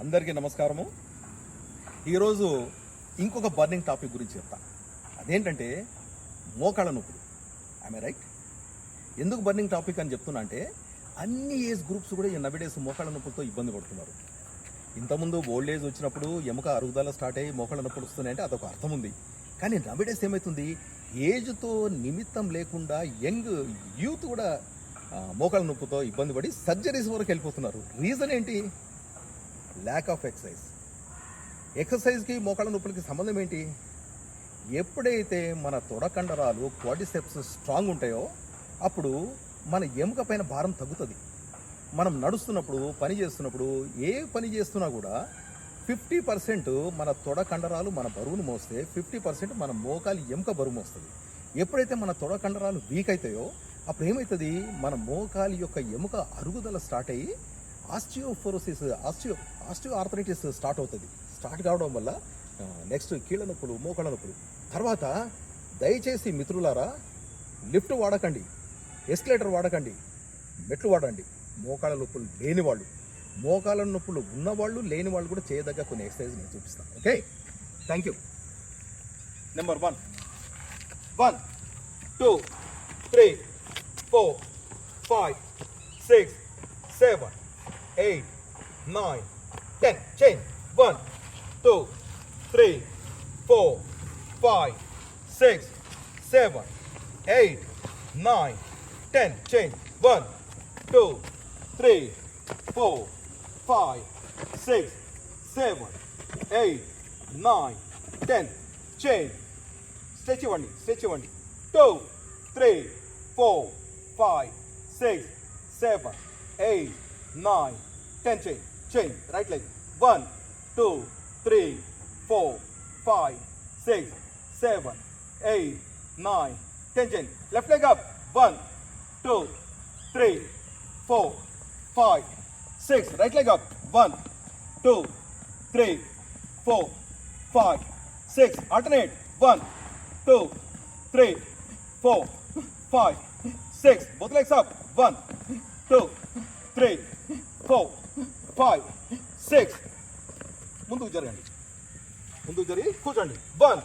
అందరికీ నమస్కారము. ఈరోజు ఇంకొక బర్నింగ్ టాపిక్ గురించి చెప్తా. అదేంటంటే మోకాళ్ళ నొప్పులు. I right? ఎందుకు బర్నింగ్ టాపిక్ అని చెప్తున్నా అంటే అన్ని ఏజ్ గ్రూప్స్ కూడా ఈ నవ్వేడేస్ మోకాళ్ళ నొప్పులతో ఇబ్బంది పడుతున్నారు. ఇంతకుముందు ఓల్డ్ ఏజ్ వచ్చినప్పుడు ఎముక అరుగుదల స్టార్ట్ అయ్యి మోకాళ్ళ నొప్పులు వస్తున్నాయంటే అదొక అర్థం ఉంది. కానీ నవ్వేడేస్ ఏమవుతుంది, ఏజ్తో నిమిత్తం లేకుండా యంగ్ యూత్ కూడా మోకాళ్ళ నొప్పుతో ఇబ్బంది పడి సర్జరీస్ వరకు వెళ్ళిపోతున్నారు. రీజన్ ఏంటి? Lack of exercise. ఎక్సర్సైజ్కి మోకాళ్ళ నొప్పులకి సంబంధం ఏంటి? ఎప్పుడైతే మన తొడకండరాలు క్వాడ్రిసెప్స్ స్ట్రాంగ్ ఉంటాయో అప్పుడు మన ఎముక పైన భారం తగ్గుతుంది. మనం నడుస్తున్నప్పుడు, పని చేస్తున్నప్పుడు, ఏ పని చేస్తున్నా కూడా 50% మన తొడకండరాలు మన బరువును మోస్తే 50% మన మోకాలి ఎముక బరువు మోస్తుంది. ఎప్పుడైతే మన తొడకండరాలు వీక్ అవుతాయో అప్పుడు ఏమవుతుంది, మన మోకాలి యొక్క ఎముక అరుగుదల స్టార్ట్ అయ్యి ఆస్టియోఫోరోసిస్, ఆస్టియో ఆర్థరైటిస్ స్టార్ట్ అవుతుంది. స్టార్ట్ కావడం వల్ల నెక్స్ట్ కీళ్ళ నొప్పులు, మోకాళ్ళ నొప్పులు. తర్వాత దయచేసి మిత్రులారా, లిఫ్ట్ వాడకండి, ఎస్కలేటర్ వాడకండి, మెట్లు వాడండి. మోకాళ్ళ నొప్పులు లేని వాళ్ళు, మోకాళ్ళ నొప్పులు ఉన్నవాళ్ళు, లేని వాళ్ళు కూడా చేయదగ్గ కొన్ని ఎక్సర్సైజ్ నేను చూపిస్తాను. Okay, thank you. Number 1, 1 2 3 4 5 6 7 8 9 10. Change. 1 2 3 4 5 6 7 8 9 10. Change. 1 2 3 4 5 6 7 8 9 10. Change. Stretch ఇవ్వండి, స్ట్రెచ్ ఇవ్వండి. 2 3 4 5 6 7 8 9 10. Change. Change. Right leg. 1 2 3 4 5 6 7 8 9 10. Change. Left leg up. 1 2 3 4 5 6. Right leg up. 1 2 3 4 5 6. Alternate. 1 2 3 4 5 6. Both legs up. 1 2 3 4 5 6. ముందుకు జరగండి, ముందుకు జరిగి కూర్చోండి. 1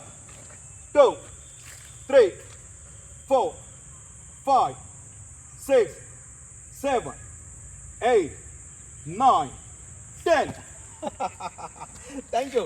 2 3 4 5 6 7 8 9 10. Thank you.